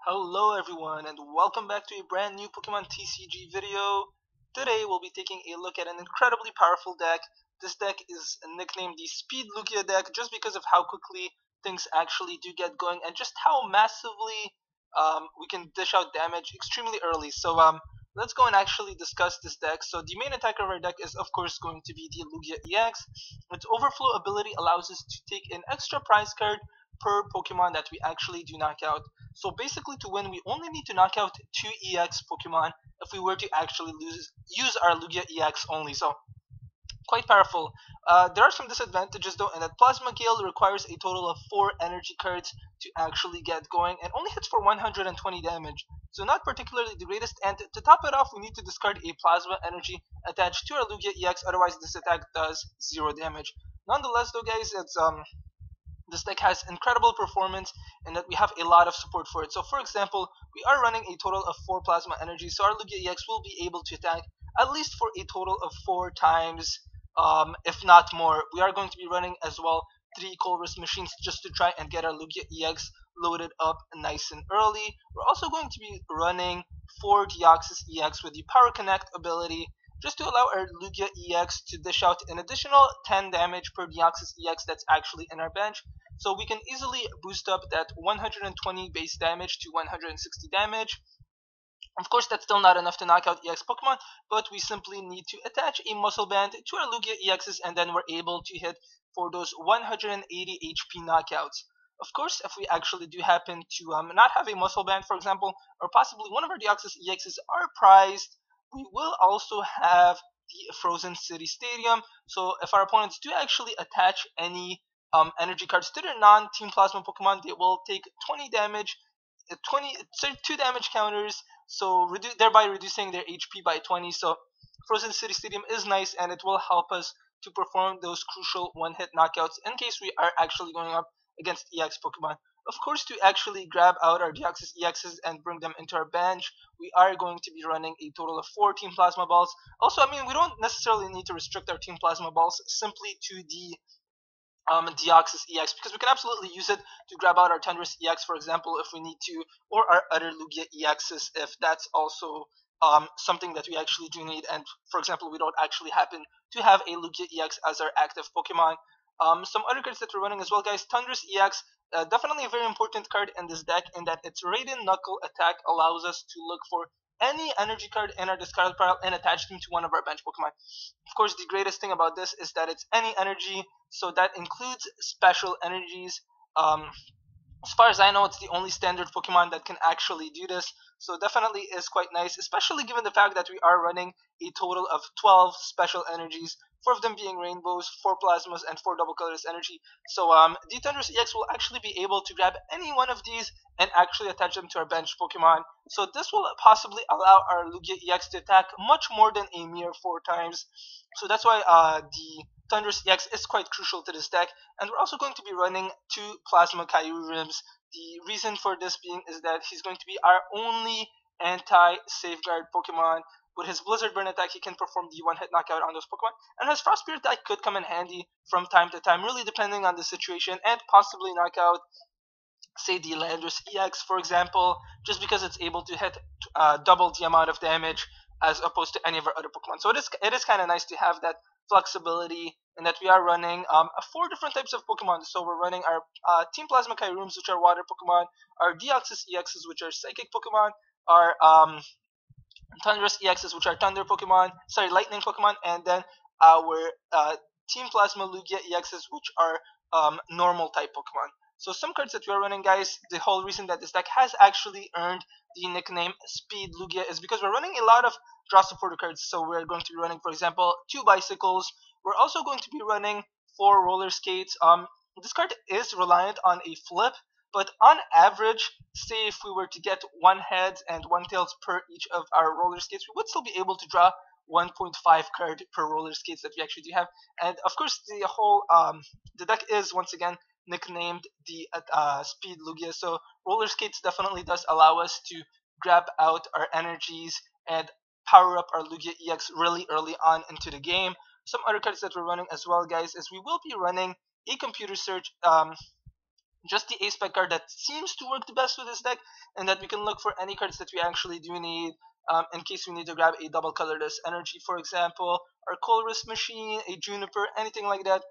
Hello everyone and welcome back to a brand new Pokemon TCG video. Today we'll be taking a look at an incredibly powerful deck. This deck is nicknamed the Speed Lugia deck just because of how quickly things actually do get going and just how massively we can dish out damage extremely early. So let's go and actually discuss this deck. So the main attacker of our deck is of course going to be the Lugia EX. Its overflow ability allows us to take an extra prize card per Pokemon that we actually do knock out. So basically to win we only need to knock out 2 EX Pokemon if we were to actually use our Lugia EX only. So quite powerful. There are some disadvantages though, and that Plasma Gale requires a total of 4 energy cards to actually get going and only hits for 120 damage. So not particularly the greatest, and to top it off we need to discard a Plasma Energy attached to our Lugia EX, otherwise this attack does 0 damage. Nonetheless though guys, this deck has incredible performance in that we have a lot of support for it. So for example, we are running a total of 4 Plasma Energy, so our Lugia EX will be able to attack at least for a total of 4 times, if not more. We are going to be running as well 3 Colress machines just to try and get our Lugia EX loaded up nice and early. We're also going to be running 4 Deoxys EX with the Power Connect ability, just to allow our Lugia EX to dish out an additional 10 damage per Deoxys EX that's actually in our bench. So we can easily boost up that 120 base damage to 160 damage. Of course, that's still not enough to knock out EX Pokemon, but we simply need to attach a Muscle Band to our Lugia EXs, and then we're able to hit for those 180 HP knockouts. Of course, if we actually do happen to not have a Muscle Band, for example, or possibly one of our Deoxys EXs are prized, we will also have the Frozen City Stadium. So if our opponents do actually attach any energy cards to their non-Team Plasma Pokemon, they will take 20 damage, 2 damage counters, so thereby reducing their HP by 20. So Frozen City Stadium is nice, and it will help us to perform those crucial one-hit knockouts in case we are actually going up against EX Pokemon. Of course, to actually grab out our Deoxys EXs and bring them into our bench, we are going to be running a total of 4 Team Plasma Balls. Also, I mean, we don't necessarily need to restrict our Team Plasma Balls simply to the Deoxys EX, because we can absolutely use it to grab out our Tundras EX, for example, if we need to, or our other Lugia EXs if that's also something that we actually do need, and for example we don't actually happen to have a Lugia EX as our active Pokemon. Some other cards that we're running as well, guys. Tundras EX, definitely a very important card in this deck, in that its Raiden Knuckle attack allows us to look for any energy card in our discard pile and attach them to one of our bench Pokemon. Of course, the greatest thing about this is that it's any energy, so that includes special energies. As far as I know, it's the only standard Pokemon that can actually do this, so definitely is quite nice, especially given the fact that we are running a total of 12 special energies, 4 of them being rainbows, 4 plasmas, and 4 double colorless energy. So the Thundurus EX will actually be able to grab any one of these and actually attach them to our bench Pokemon. So this will possibly allow our Lugia EX to attack much more than a mere 4 times. So that's why the Thundurus EX is quite crucial to this deck. And we're also going to be running 2 Plasma Kyurems. The reason for this being is that he's going to be our only anti-safeguard Pokemon. With his Blizzard Burn attack, he can perform the one-hit knockout on those Pokemon, and his Frost Spirit attack could come in handy from time to time, really depending on the situation, and possibly knock out, say, the Landorus EX, for example, just because it's able to hit double the amount of damage as opposed to any of our other Pokemon. So it is kind of nice to have that flexibility, and that we are running 4 different types of Pokemon. So we're running our Team Plasma Kyurems, which are water Pokemon, our Deoxys EXs, which are psychic Pokemon, our Thundurus EXs, which are thunder Pokemon, sorry, lightning Pokemon, and then our Team Plasma Lugia EXs, which are normal type Pokemon. So some cards that we are running, guys, the whole reason that this deck has actually earned the nickname Speed Lugia is because we're running a lot of draw supporter cards. So we're going to be running, for example, 2 bicycles. We're also going to be running 4 roller skates. This card is reliant on a flip, but on average, say if we were to get 1 heads and 1 tails per each of our roller skates, we would still be able to draw 1.5 card per roller skates that we actually do have. And of course, the whole the deck is once again nicknamed the Speed Lugia. So roller skates definitely does allow us to grab out our energies and power up our Lugia EX really early on into the game. Some other cards that we're running as well, guys, is we will be running a computer search just the ace spec card that seems to work the best with this deck, and that we can look for any cards that we actually do need, in case we need to grab a double colorless energy, for example, our Colress machine, a Juniper, anything like that.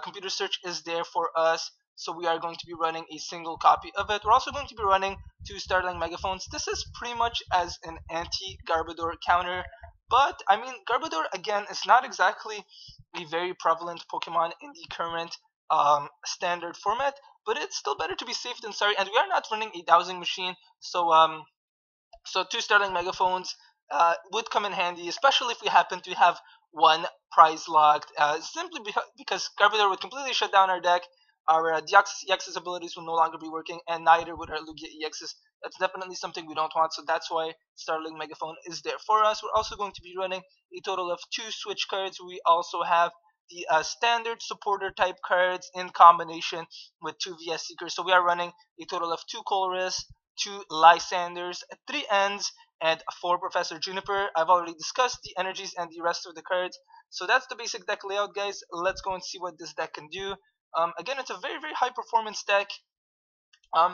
Computer search is there for us, so we are going to be running a single copy of it. We're also going to be running 2 Startling Megaphones. This is pretty much as an anti-Garbodor counter, but I mean, Garbodor again is not exactly a very prevalent Pokemon in the current standard format, but it's still better to be safe than sorry. And we are not running a dowsing machine, so 2 Startling Megaphones would come in handy, especially if we happen to have one prize locked. Simply because Garbodor would completely shut down our deck. Our Deoxys EX's abilities will no longer be working, and neither would our Lugia EX's. That's definitely something we don't want, so that's why Startling Megaphone is there for us. We're also going to be running a total of 2 switch cards. We also have the standard supporter type cards in combination with 2 VS Seekers. So we are running a total of 2 Colress, 2 Lysanders, 3 Ends, and 4 Professor Juniper. I've already discussed the energies and the rest of the cards. So that's the basic deck layout, guys. Let's go and see what this deck can do. Again, it's a very, very high performance deck.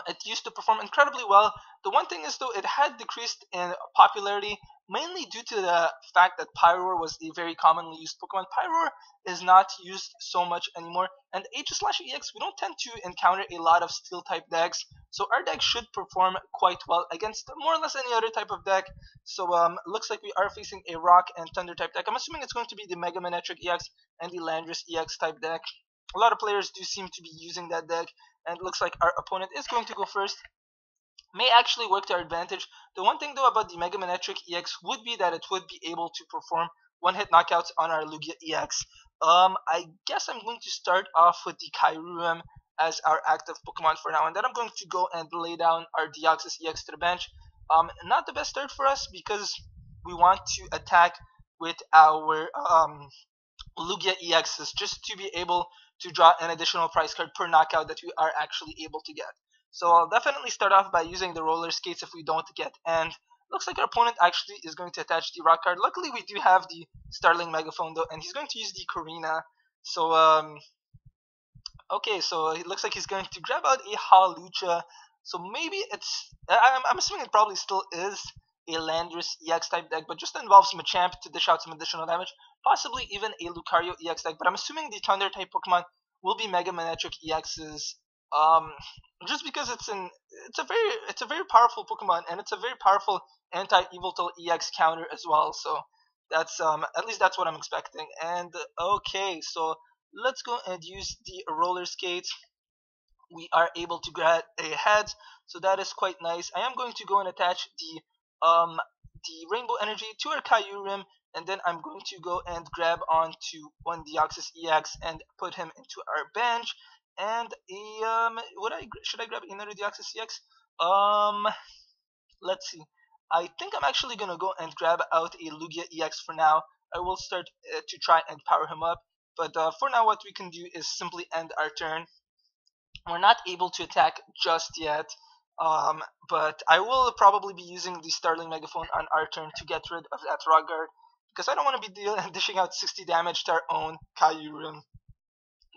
It used to perform incredibly well. The one thing is, though, it had decreased in popularity, mainly due to the fact that Pyroar was a very commonly used Pokemon. Pyroar is not used so much anymore, and H/EX, we don't tend to encounter a lot of Steel-type decks, so our deck should perform quite well against more or less any other type of deck. So, looks like we are facing a Rock and Thunder-type deck. I'm assuming it's going to be the Mega Manectric EX and the Landorus EX type deck. A lot of players do seem to be using that deck, and it looks like our opponent is going to go first. May actually work to our advantage. The one thing, though, about the Mega Manectric EX would be that it would be able to perform one-hit knockouts on our Lugia EX. I guess I'm going to start off with the Kyurem as our active Pokemon for now, and then I'm going to go and lay down our Deoxys EX to the bench. Not the best start for us because we want to attack with our Lugia EXs just to be able to draw an additional prize card per knockout that we are actually able to get. So I'll definitely start off by using the roller skates if we don't get, and looks like our opponent actually is going to attach the rock card. Luckily we do have the Startling Megaphone though, and he's going to use the Karina. So okay, so it looks like he's going to grab out a Hawlucha. So maybe it's, I'm assuming it probably still is a Landorus EX type deck, but just involves Machamp to dish out some additional damage, possibly even a Lucario EX deck. But I'm assuming the Thunder type Pokemon will be Mega Manectric EXs, just because it's a very powerful Pokemon, and it's a very powerful anti-Evoltal EX counter as well. So that's at least that's what I'm expecting. And okay, so let's go and use the roller skates. We are able to grab a head, so that is quite nice. I am going to go and attach the Rainbow Energy to our Kyurem, and then I'm going to go and grab onto one Deoxys EX and put him into our bench. And should I grab another Deoxys EX? Let's see. I think I'm actually gonna go and grab out a Lugia EX for now. I will start to try and power him up, but for now what we can do is simply end our turn. We're not able to attack just yet, but I will probably be using the Startling Megaphone on our turn to get rid of that Rock Guard, because I don't want to be dishing out 60 damage to our own Kyurem.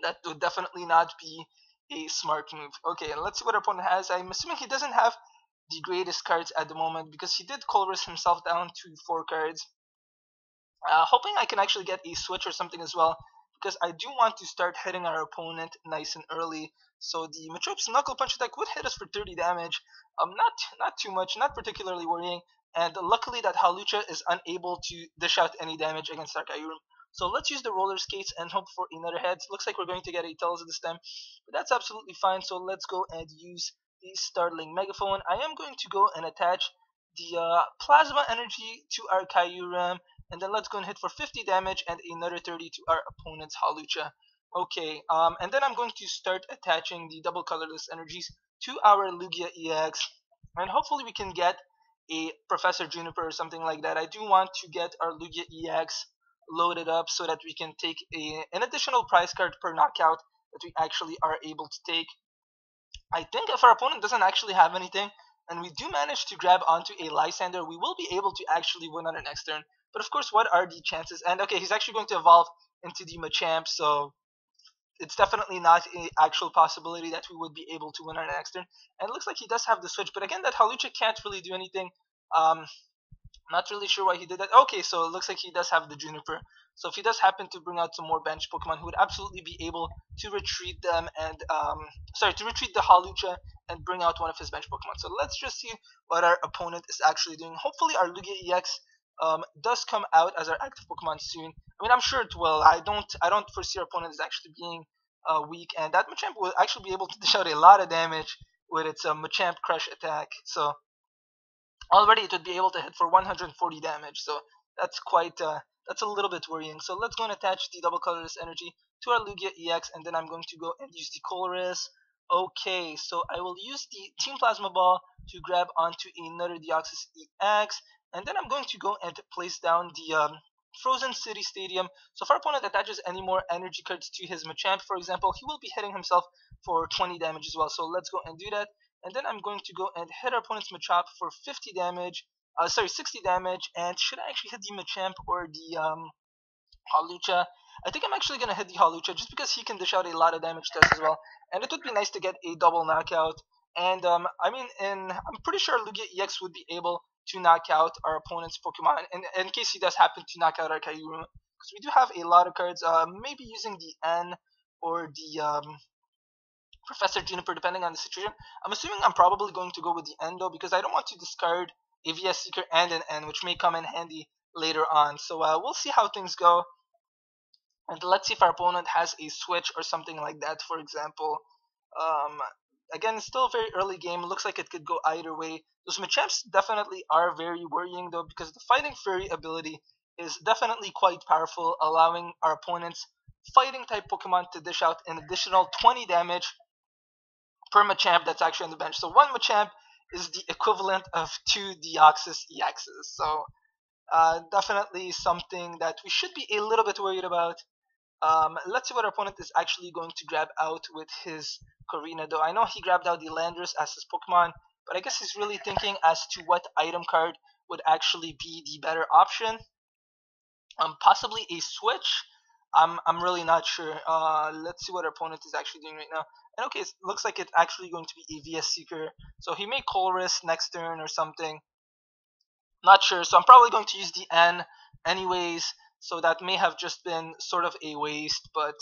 That would definitely not be a smart move. Okay, let's see what our opponent has. I'm assuming he doesn't have the greatest cards at the moment, because he did Colress himself down to 4 cards. Hoping I can actually get a switch or something as well, because I do want to start hitting our opponent nice and early. So the Matroop's Knuckle Punch attack would hit us for 30 damage. Not too much, not particularly worrying. And luckily that Hawlucha is unable to dish out any damage against our Kyurem. So let's use the roller skates and hope for another head. Looks like we're going to get a Tails this time, but that's absolutely fine. So let's go and use the Startling Megaphone. I am going to go and attach the Plasma Energy to our Kyurem, and then let's go and hit for 50 damage and another 30 to our opponent's Hawlucha. Okay, and then I'm going to start attaching the double colorless energies to our Lugia EX, and hopefully we can get a Professor Juniper or something like that. I do want to get our Lugia EX loaded up so that we can take an additional prize card per knockout that we actually are able to take. I think if our opponent doesn't actually have anything, and we do manage to grab onto a Lysander, we will be able to actually win on our next turn. But of course, what are the chances? And okay, he's actually going to evolve into the Machamp, so it's definitely not an actual possibility that we would be able to win our next turn. And it looks like he does have the switch, but again, that Hawlucha can't really do anything. Not really sure why he did that. Okay, so it looks like he does have the Juniper. So if he does happen to bring out some more bench Pokemon, he would absolutely be able to retreat them and to retreat the Hawlucha and bring out one of his bench Pokemon. So let's just see what our opponent is actually doing. Hopefully our Lugia EX does come out as our active Pokemon soon. I mean, I'm sure it will. I don't foresee our opponent as actually being weak, and that Machamp will actually be able to dish out a lot of damage with its Machamp Crush attack. So already it would be able to hit for 140 damage, so that's quite that's a little bit worrying. So let's go and attach the double colorless energy to our Lugia EX, and then I'm going to go and use the Colorless. Okay, so I will use the Team Plasma Ball to grab onto another Deoxys EX, and then I'm going to go and place down the Frozen City Stadium. So if our opponent attaches any more energy cards to his Machamp, for example, he will be hitting himself for 20 damage as well. So let's go and do that. And then I'm going to go and hit our opponent's Machamp for 50 damage. 60 damage. And should I actually hit the Machamp or the Hawlucha? I think I'm actually going to hit the Hawlucha just because he can dish out a lot of damage to us as well. And it would be nice to get a double knockout. And I mean, I'm pretty sure Lugia EX would be able to knock out our opponent's Pokemon, in case he does happen to knock out our Kyurem. Because we do have a lot of cards, maybe using the N or the Professor Juniper, depending on the situation. I'm assuming I'm probably going to go with the N though, because I don't want to discard a VS Seeker and an N, which may come in handy later on. So we'll see how things go. And let's see if our opponent has a switch or something like that, for example. Again, it's still a very early game. It looks like it could go either way. Those Machamps definitely are very worrying though, because the Fighting Fury ability is definitely quite powerful, allowing our opponent's Fighting type Pokemon to dish out an additional 20 damage per Machamp that's actually on the bench. So one Machamp is the equivalent of 2 Deoxys EXs. So definitely something that we should be a little bit worried about. Let's see what our opponent is actually going to grab out with his Korrina though. I know he grabbed out the Landorus as his Pokemon, but I guess he's really thinking as to what item card would actually be the better option. Possibly a switch. I'm really not sure. Let's see what our opponent is actually doing right now. And okay, it looks like it's actually going to be a VS Seeker. So he may Colress next turn or something. Not sure. So I'm probably going to use the N anyways. So that may have just been sort of a waste. But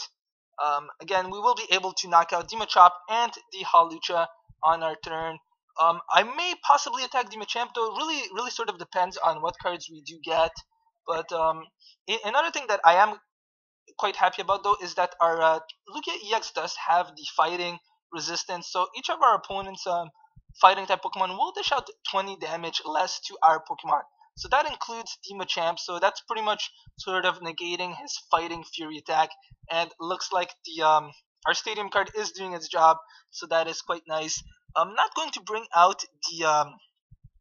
again, we will be able to knock out the Machop and the Hawlucha on our turn. I may possibly attack the Machamp though. Really sort of depends on what cards we do get. But another thing that I am quite happy about though is that our Lugia EX does have the fighting resistance. So each of our opponent's fighting type Pokemon will dish out 20 damage less to our Pokemon. So that includes the Machamp. So that's pretty much sort of negating his Fighting Fury attack. And looks like the our Stadium card is doing its job. So that is quite nice. I'm not going to bring out the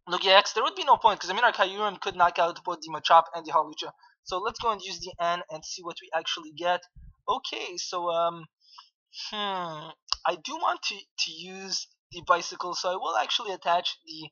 Lugia EX. There would be no point because I mean our Kyurem could knock out both the Machop and the Hawlucha. So let's go and use the N and see what we actually get. Okay, so I do want to use the Bicycle, so I will actually attach the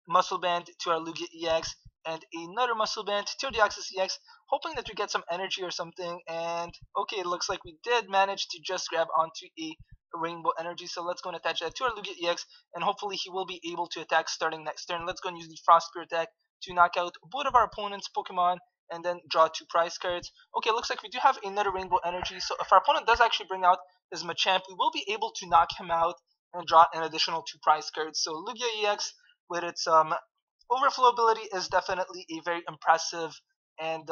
Muscle Band to our Lugia EX and another Muscle Band to our Deoxys EX, hoping that we get some energy or something. And okay, it looks like we did manage to just grab onto a Rainbow Energy, so let's go and attach that to our Lugia EX, and hopefully he will be able to attack starting next turn. Let's go and use the Frost Spear attack to knock out both of our opponent's Pokemon and then draw 2 prize cards. Okay, looks like we do have another Rainbow Energy, so if our opponent does actually bring out his Machamp, we will be able to knock him out and draw an additional 2 prize cards. So Lugia EX with its Overflow ability is definitely a very impressive and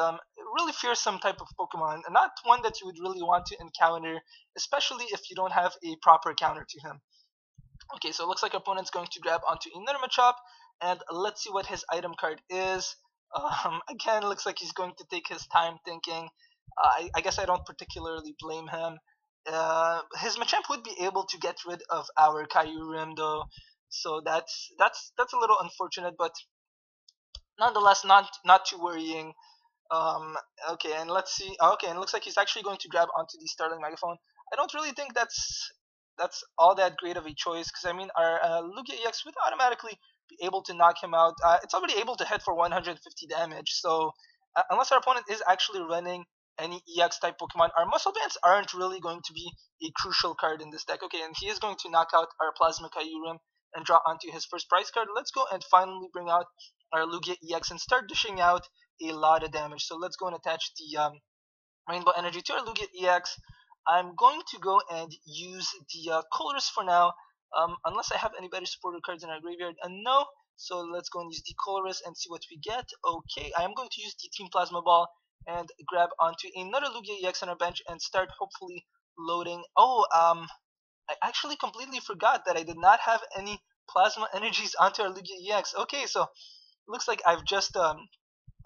really fearsome type of Pokemon, and not one that you would really want to encounter, especially if you don't have a proper counter to him. Okay, so it looks like our opponent's going to grab onto another Machop, and let's see what his item card is. Again, looks like he's going to take his time thinking. I guess I don't particularly blame him. His Machamp would be able to get rid of our Kyurem though, so that's a little unfortunate, but nonetheless not too worrying. Okay, and let's see. Okay, and it looks like he's actually going to grab onto the Starling Megaphone. I don't really think that's all that great of a choice, because I mean our Lugia EX would automatically be able to knock him out. It's already able to hit for 150 damage, so unless our opponent is actually running any EX type Pokemon, our Muscle Bands aren't really going to be a crucial card in this deck. Okay, and he is going to knock out our Plasma Kyurem and draw onto his first prize card. Let's go and finally bring out our Lugia EX and start dishing out a lot of damage. So let's go and attach the Rainbow Energy to our Lugia EX. I'm going to go and use the Colress for now, unless I have any better supporter cards in our graveyard. And no, so let's go and use the Colress and see what we get. Okay, I am going to use the Team Plasma Ball and grab onto another Lugia EX on our bench and start hopefully loading. Oh, I actually completely forgot that I did not have any Plasma Energies onto our Lugia EX. Okay, so looks like I've just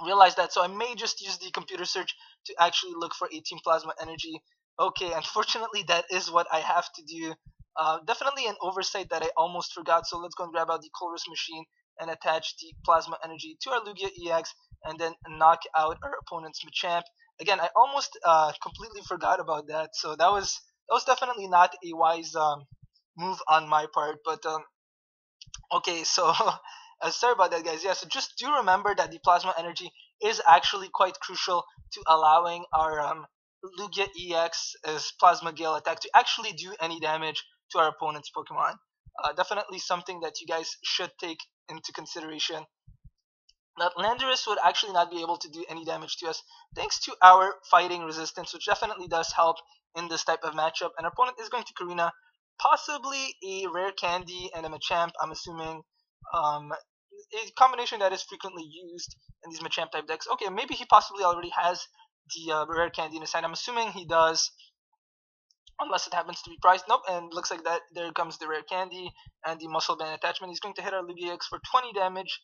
realize that, so I may just use the computer search to actually look for 18 Plasma Energy. Okay, unfortunately that is what I have to do. Definitely an oversight that I almost forgot, so let's go and grab out the Colress machine and attach the Plasma Energy to our Lugia EX and then knock out our opponent's Machamp. Again, I almost completely forgot about that, so that was definitely not a wise move on my part, but okay, so sorry about that, guys. Yeah, so just do remember that the Plasma Energy is actually quite crucial to allowing our Lugia EX's Plasma Gale attack to actually do any damage to our opponent's Pokemon. Definitely something that you guys should take into consideration. That Landorus would actually not be able to do any damage to us thanks to our fighting resistance, which definitely does help in this type of matchup. And our opponent is going to Karina, possibly a Rare Candy and a Machamp, I'm assuming. A combination that is frequently used in these Machamp type decks. Okay, maybe he possibly already has the Rare Candy in his hand. I'm assuming he does, unless it happens to be priced. Nope, and looks like that there comes the Rare Candy and the Muscle Band attachment. He's going to hit our Lugia EX for 20 damage.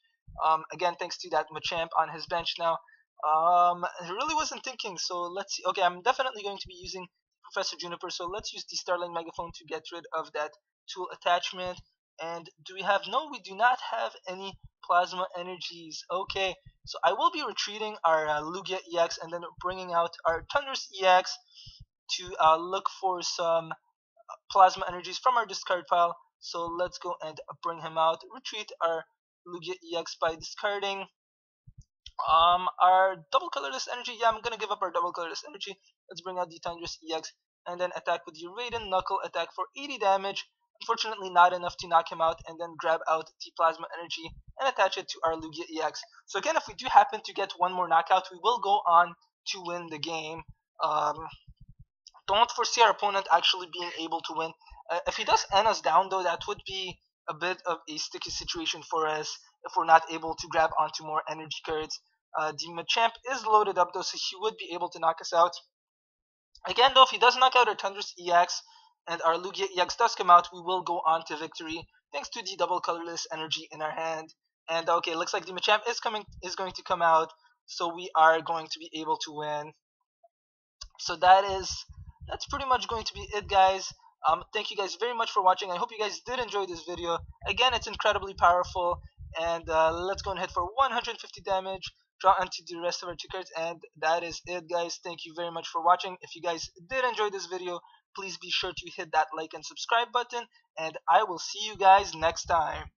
Again, thanks to that Machamp on his bench now. I really wasn't thinking, so let's see. Okay, I'm definitely going to be using Professor Juniper, so let's use the Starling Megaphone to get rid of that tool attachment. And do we have? No, we do not have any Plasma Energies. Okay, so I will be retreating our Lugia EX and then bringing out our Thundurus EX to look for some Plasma Energies from our discard pile. So let's go and bring him out. Retreat our Lugia EX by discarding our double colorless energy. Yeah, I'm gonna give up our double colorless energy. Let's bring out the Thundurus EX and then attack with the Raiden Knuckle attack for 80 damage. Unfortunately, not enough to knock him out, and then grab out the Plasma Energy and attach it to our Lugia EX. So again, if we do happen to get one more knockout, we will go on to win the game. Don't foresee our opponent actually being able to win. If he does end us down, though, that would be a bit of a sticky situation for us if we're not able to grab onto more energy cards. The Machamp is loaded up, though, so he would be able to knock us out. Again, though, if he does knock out our Thundurus EX and our Lugia EX does come out, we will go on to victory thanks to the double colorless energy in our hand. And okay, looks like the Machamp is going to come out, so we are going to be able to win. So that's pretty much going to be it, guys. Thank you guys very much for watching. I hope you guys did enjoy this video. Again, it's incredibly powerful, and let's go and hit for 150 damage. Draw onto the rest of our 2 cards, and that is it, guys. Thank you very much for watching. If you guys did enjoy this video, please be sure to hit that like and subscribe button, and I will see you guys next time.